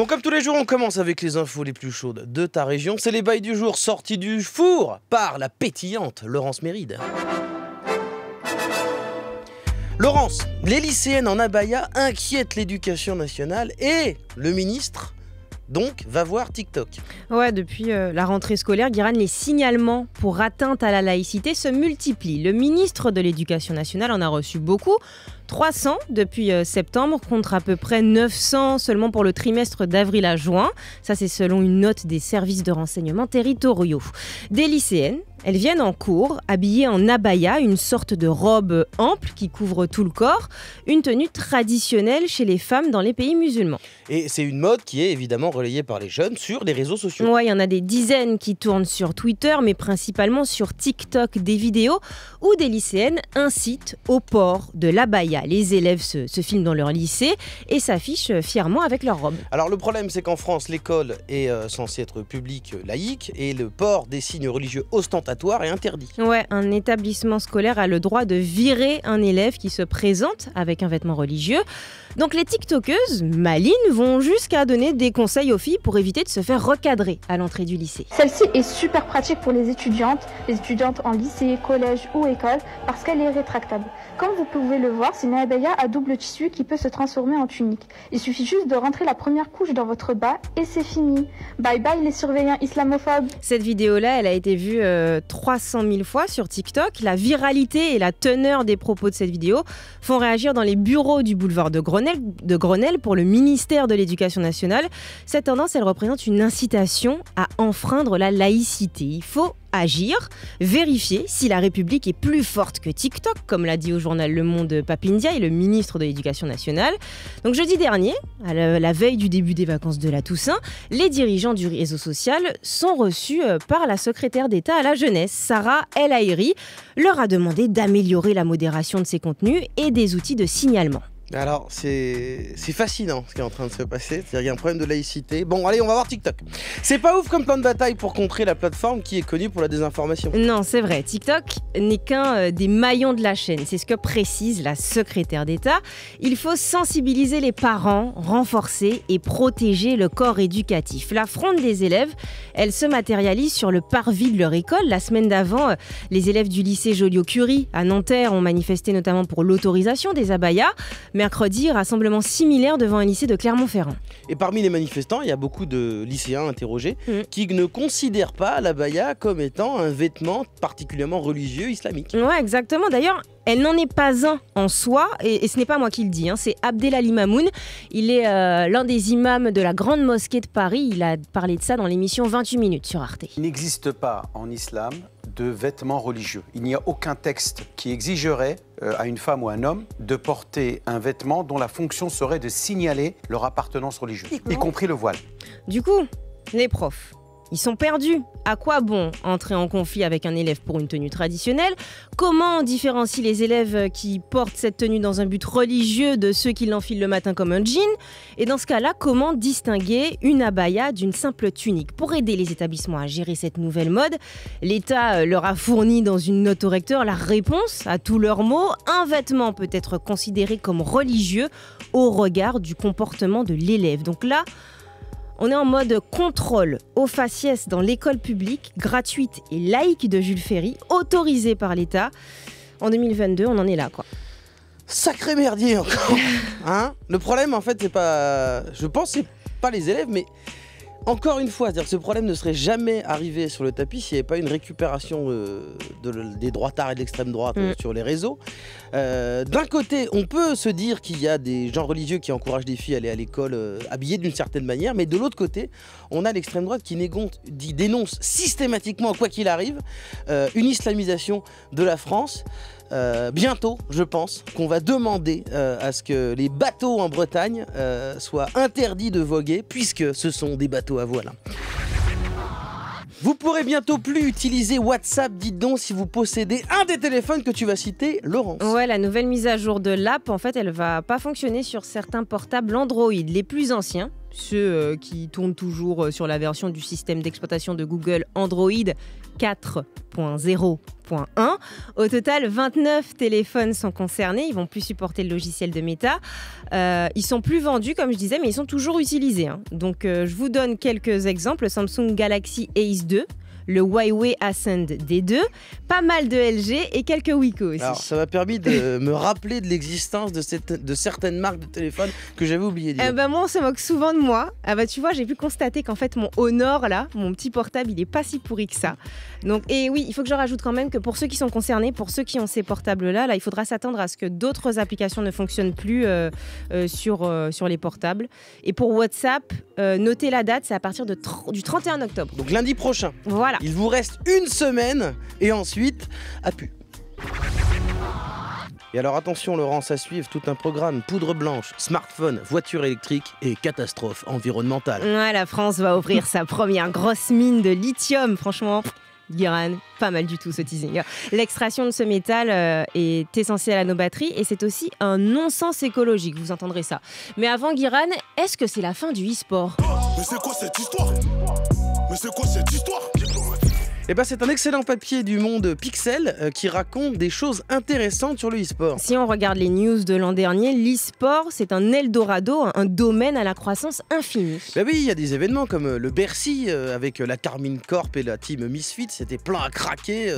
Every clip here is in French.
Bon, comme tous les jours, on commence avec les infos les plus chaudes de ta région. C'est les bails du jour sortis du four par la pétillante Laurence Méride. Laurence, les lycéennes en abaya inquiètent l'éducation nationale et le ministre donc va voir TikTok. Ouais, depuis la rentrée scolaire, Guirane, les signalements pour atteinte à la laïcité se multiplient. Le ministre de l'Éducation nationale en a reçu beaucoup, 300 depuis septembre, contre à peu près 900 seulement pour le trimestre d'avril à juin. Ça, c'est selon une note des services de renseignement territoriaux. Des lycéennes, elles viennent en cours, habillées en abaya, une sorte de robe ample qui couvre tout le corps, une tenue traditionnelle chez les femmes dans les pays musulmans. Et c'est une mode qui est évidemment relayée par les jeunes sur les réseaux sociaux. Ouais, il y en a des dizaines qui tournent sur Twitter, mais principalement sur TikTok, des vidéos où des lycéennes incitent au port de l'abaya. Les élèves se filment dans leur lycée et s'affichent fièrement avec leur robe. Alors le problème, c'est qu'en France, l'école est censée être publique, laïque, et le port des signes religieux ostentatoires est interdit. Ouais, un établissement scolaire a le droit de virer un élève qui se présente avec un vêtement religieux. Donc les tiktokeuses malines vont jusqu'à donner des conseils aux filles pour éviter de se faire recadrer à l'entrée du lycée. Celle-ci est super pratique pour les étudiantes en lycée, collège ou école, parce qu'elle est rétractable. Comme vous pouvez le voir, c'est une abaya à double tissu qui peut se transformer en tunique. Il suffit juste de rentrer la première couche dans votre bas et c'est fini. Bye bye les surveillants islamophobes. Cette vidéo-là, elle a été vue 300 000 fois sur TikTok. La viralité et la teneur des propos de cette vidéo font réagir dans les bureaux du boulevard de Grenelle pour le ministère de l'Éducation nationale. Cette tendance, elle représente une incitation à enfreindre la laïcité. Il faut agir, vérifier si la République est plus forte que TikTok, comme l'a dit au journal Le Monde Papindia et le ministre de l'Éducation nationale. Donc jeudi dernier, à la veille du début des vacances de la Toussaint, les dirigeants du réseau social sont reçus par la secrétaire d'État à la jeunesse, Sarah El Haïry, leur a demandé d'améliorer la modération de ces contenus et des outils de signalement. Alors, c'est fascinant ce qui est en train de se passer. C'est-à-dire qu'il y a un problème de laïcité. Bon, allez, on va voir TikTok. C'est pas ouf comme plan de bataille pour contrer la plateforme qui est connue pour la désinformation. Non, c'est vrai. TikTok n'est qu'un des maillons de la chaîne. C'est ce que précise la secrétaire d'État. Il faut sensibiliser les parents, renforcer et protéger le corps éducatif. La fronde des élèves, elle se matérialise sur le parvis de leur école. La semaine d'avant, les élèves du lycée Joliot-Curie à Nanterre ont manifesté notamment pour l'autorisation des abayas. Mercredi, rassemblement similaire devant un lycée de Clermont-Ferrand. Et parmi les manifestants, il y a beaucoup de lycéens interrogés qui ne considèrent pas l'abaya comme étant un vêtement particulièrement religieux islamique. Ouais, exactement. D'ailleurs, elle n'en est pas un en soi, et ce n'est pas moi qui le dis, c'est Abdelali Mamoun. Il est l'un des imams de la Grande Mosquée de Paris. Il a parlé de ça dans l'émission 28 minutes sur Arte. Il n'existe pas en islam de vêtements religieux. Il n'y a aucun texte qui exigerait à une femme ou un homme de porter un vêtement dont la fonction serait de signaler leur appartenance religieuse, y compris le voile. Du coup, les profs, ils sont perdus. À quoi bon entrer en conflit avec un élève pour une tenue traditionnelle? Comment on différencie les élèves qui portent cette tenue dans un but religieux de ceux qui l'enfilent le matin comme un jean? Et dans ce cas-là, comment distinguer une abaya d'une simple tunique? Pour aider les établissements à gérer cette nouvelle mode, l'État leur a fourni dans une note au recteur la réponse à tous leurs mots. Un vêtement peut être considéré comme religieux au regard du comportement de l'élève. Donc là, on est en mode contrôle au faciès dans l'école publique, gratuite et laïque de Jules Ferry, autorisée par l'État. En 2022, on en est là, quoi. Sacré merdier encore. Le problème, en fait, c'est pas... Je pense que c'est pas les élèves, mais... Encore une fois, c'est-à-dire que ce problème ne serait jamais arrivé sur le tapis s'il n'y avait pas une récupération des droitards et de l'extrême droite sur les réseaux. D'un côté, on peut se dire qu'il y a des gens religieux qui encouragent des filles à aller à l'école habillées d'une certaine manière, mais de l'autre côté, on a l'extrême droite qui dénonce systématiquement, quoi qu'il arrive, une islamisation de la France. Bientôt, je pense, qu'on va demander à ce que les bateaux en Bretagne soient interdits de voguer, puisque ce sont des bateaux à voile. Vous pourrez bientôt plus utiliser WhatsApp, dites donc, si vous possédez un des téléphones que tu vas citer, Laurence. Ouais, la nouvelle mise à jour de l'app, en fait, elle va pas fonctionner sur certains portables Android. Les plus anciens, ceux qui tournent toujours sur la version du système d'exploitation de Google Android 4.0.1. Au total, 29 téléphones sont concernés. Ils vont plus supporter le logiciel de Meta. Ils sont plus vendus, comme je disais, mais ils sont toujours utilisés. Donc, je vous donne quelques exemples. Le Samsung Galaxy Ace 2, le Huawei Ascend D2, pas mal de LG et quelques Wiko aussi. Alors, ça m'a permis de me rappeler de l'existence de certaines marques de téléphone que j'avais oubliées. Moi, on se moque souvent de moi. Tu vois, j'ai pu constater qu'en fait, mon Honor, là, mon petit portable, il est pas si pourri que ça. Donc, et oui, il faut que je rajoute quand même que pour ceux qui sont concernés, pour ceux qui ont ces portables-là, il faudra s'attendre à ce que d'autres applications ne fonctionnent plus sur les portables. Et pour WhatsApp, notez la date, c'est à partir du 31 octobre. Donc lundi prochain. Voilà. Il vous reste une semaine et ensuite, à pu. Et alors attention Laurence, à suivre tout un programme poudre blanche, smartphone, voiture électrique et catastrophe environnementale. Ouais, la France va ouvrir sa première grosse mine de lithium, franchement. Guiran, pas mal du tout ce teasing. L'extraction de ce métal est essentielle à nos batteries et c'est aussi un non-sens écologique, vous entendrez ça. Mais avant Guiran, est-ce que c'est la fin du e-sport ? Mais c'est quoi cette histoire ? Eh ben, c'est un excellent papier du Monde Pixel qui raconte des choses intéressantes sur le e-sport. Si on regarde les news de l'an dernier, l'e-sport, c'est un Eldorado, un domaine à la croissance infinie. Ben oui, il y a des événements comme le Bercy avec la Carmine Corp et la team Misfits, c'était plein à craquer.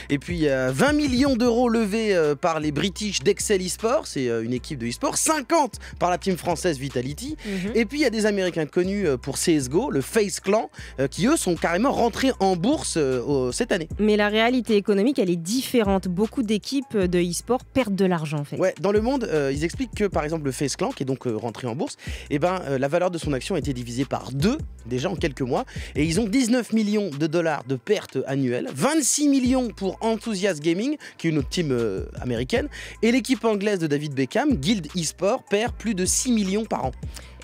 Et puis il y a 20 millions d'euros levés par les British d'Excel eSport, c'est une équipe de e-sport, 50 par la team française Vitality. Et puis il y a des Américains connus pour CSGO, le FaZe Clan, qui eux sont carrément rentrés en bourse cette année. Mais la réalité économique, elle est différente. Beaucoup d'équipes de e-sport perdent de l'argent en fait. Ouais, dans le monde, ils expliquent que par exemple le FaZe Clan, qui est donc rentré en bourse, la valeur de son action a été divisée par 2 déjà en quelques mois. Et ils ont 19 millions de dollars de pertes annuelles, 26 millions pour Enthusiast Gaming, qui est une autre team américaine, et l'équipe anglaise de David Beckham, Guild eSport, perd plus de 6 millions par an.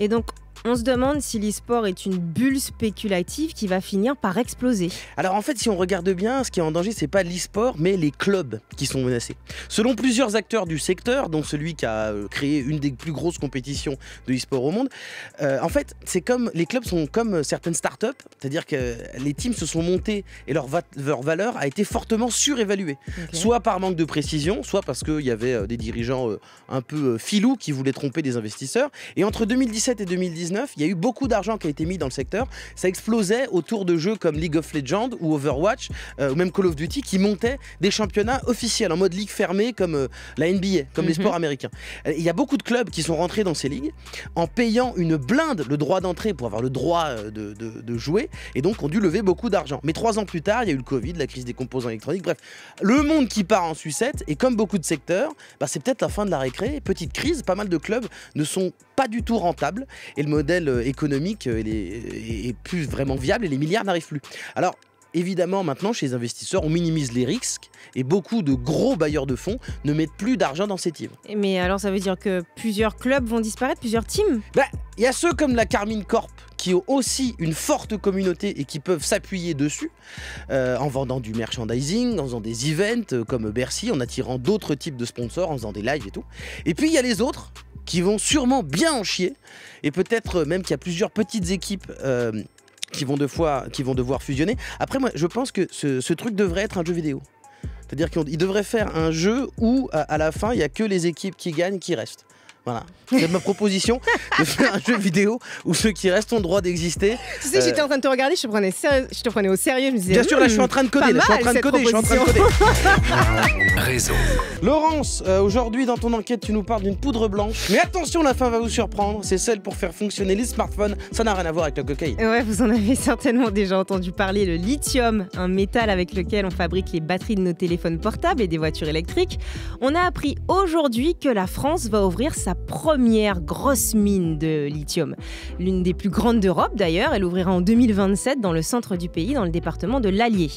Et donc, on se demande si l'e-sport est une bulle spéculative qui va finir par exploser. Alors en fait, si on regarde bien, ce qui est en danger, c'est pas l'e-sport, mais les clubs qui sont menacés. Selon plusieurs acteurs du secteur, dont celui qui a créé une des plus grosses compétitions de e-sport au monde, en fait, c'est comme les clubs sont comme certaines startups, c'est-à-dire que les teams se sont montés et leur valeur a été fortement surévaluée. Okay. Soit par manque de précision, soit parce qu'il y avait des dirigeants un peu filous qui voulaient tromper des investisseurs. Et entre 2017 et 2019, il y a eu beaucoup d'argent qui a été mis dans le secteur. Ça explosait autour de jeux comme League of Legends ou Overwatch ou même Call of Duty qui montaient des championnats officiels en mode ligue fermée comme la NBA, comme les sports américains. Il y a beaucoup de clubs qui sont rentrés dans ces ligues en payant une blinde le droit d'entrée pour avoir le droit de jouer et donc ont dû lever beaucoup d'argent. Mais 3 ans plus tard, il y a eu le Covid, la crise des composants électroniques, bref, le monde qui part en sucette et comme beaucoup de secteurs, c'est peut-être la fin de la récré. Petite crise, pas mal de clubs ne sont pas du tout rentables et le modèle économique est plus vraiment viable et les milliards n'arrivent plus. Alors évidemment maintenant chez les investisseurs on minimise les risques et beaucoup de gros bailleurs de fonds ne mettent plus d'argent dans ces teams. Mais alors ça veut dire que plusieurs clubs vont disparaître, plusieurs teams ? Il y a ceux comme la Carmine Corp qui ont aussi une forte communauté et qui peuvent s'appuyer dessus en vendant du merchandising, en faisant des events comme Bercy, en attirant d'autres types de sponsors, en faisant des lives et tout. Et puis il y a les autres qui vont sûrement bien en chier et peut-être même qu'il y a plusieurs petites équipes qui vont devoir fusionner. Après moi je pense que ce truc devrait être un jeu vidéo. C'est-à-dire qu'il devrait faire un jeu où à la fin il n'y a que les équipes qui gagnent qui restent. Voilà, c'est ma proposition de faire un jeu vidéo où ceux qui restent ont le droit d'exister. Tu sais, j'étais en train de te regarder, je te prenais au sérieux, je me disais. Bien sûr, là je suis en train de coder, Réseau. Laurence, aujourd'hui dans ton enquête, tu nous parles d'une poudre blanche. Mais attention, la fin va vous surprendre, c'est celle pour faire fonctionner les smartphones. Ça n'a rien à voir avec la cocaïne. Ouais, vous en avez certainement déjà entendu parler, le lithium, un métal avec lequel on fabrique les batteries de nos téléphones portables et des voitures électriques. On a appris aujourd'hui que la France va ouvrir sa première grosse mine de lithium. L'une des plus grandes d'Europe d'ailleurs, elle ouvrira en 2027 dans le centre du pays, dans le département de l'Allier.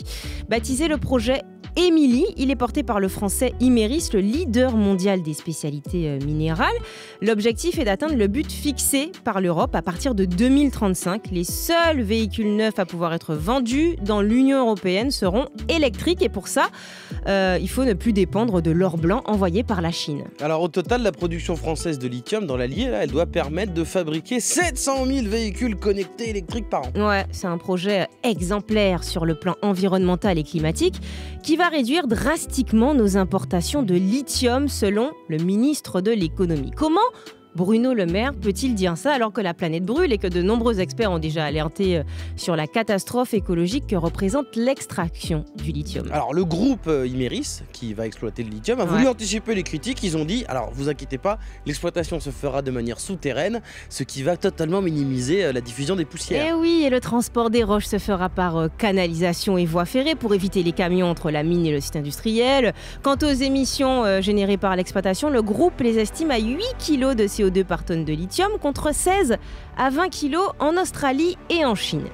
Baptisé le projet Émilie. Il est porté par le français Imerys, le leader mondial des spécialités minérales. L'objectif est d'atteindre le but fixé par l'Europe à partir de 2035. Les seuls véhicules neufs à pouvoir être vendus dans l'Union européenne seront électriques. Et pour ça, il faut ne plus dépendre de l'or blanc envoyé par la Chine. Alors au total, la production française de lithium dans l'Allier, là, elle doit permettre de fabriquer 700 000 véhicules connectés électriques par an. Ouais, c'est un projet exemplaire sur le plan environnemental et climatique qui va réduire drastiquement nos importations de lithium selon le ministre de l'économie. Comment Bruno Le Maire peut-il dire ça alors que la planète brûle et que de nombreux experts ont déjà alerté sur la catastrophe écologique que représente l'extraction du lithium? Alors le groupe Imerys, qui va exploiter le lithium, a voulu anticiper les critiques. Ils ont dit, alors vous inquiétez pas, l'exploitation se fera de manière souterraine, ce qui va totalement minimiser la diffusion des poussières. Et oui, et le transport des roches se fera par canalisation et voie ferrée pour éviter les camions entre la mine et le site industriel. Quant aux émissions générées par l'exploitation, le groupe les estime à 8 kg de CO2 par tonne de lithium contre 16 à 20 kg en Australie et en Chine.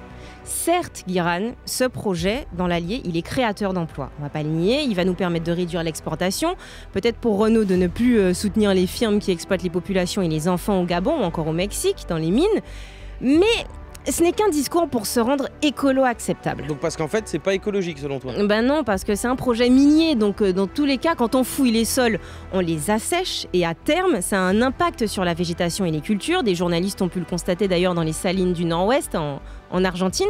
Certes, Guiran, ce projet dans l'Allier, il est créateur d'emplois. On va pas le nier, il va nous permettre de réduire l'exportation, peut-être pour Renault de ne plus soutenir les firmes qui exploitent les populations et les enfants au Gabon ou encore au Mexique, dans les mines. Mais ce n'est qu'un discours pour se rendre écolo acceptable. Donc parce qu'en fait, c'est pas écologique selon toi? Ben non, parce que c'est un projet minier, donc dans tous les cas, quand on fouille les sols, on les assèche et à terme, ça a un impact sur la végétation et les cultures. Des journalistes ont pu le constater d'ailleurs dans les salines du Nord-Ouest en Argentine.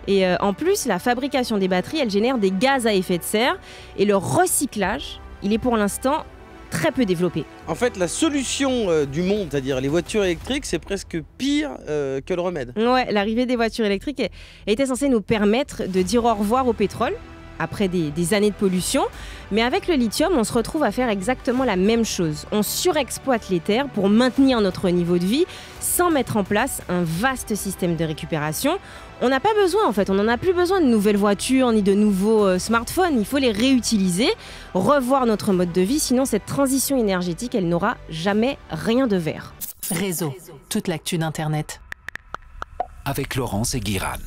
Et en plus, la fabrication des batteries, elle génère des gaz à effet de serre et le recyclage, il est pour l'instant très peu développé. En fait, la solution du monde, c'est-à-dire les voitures électriques, c'est presque pire que le remède. Ouais, l'arrivée des voitures électriques était censée nous permettre de dire au revoir au pétrole après des années de pollution. Mais avec le lithium, on se retrouve à faire exactement la même chose. On surexploite les terres pour maintenir notre niveau de vie sans mettre en place un vaste système de récupération. On n'a pas besoin, en fait, on n'en a plus besoin de nouvelles voitures ni de nouveaux smartphones. Il faut les réutiliser, revoir notre mode de vie, sinon cette transition énergétique, elle n'aura jamais rien de vert. Réseau, toute l'actu d'Internet. Avec Laurence et Guiran.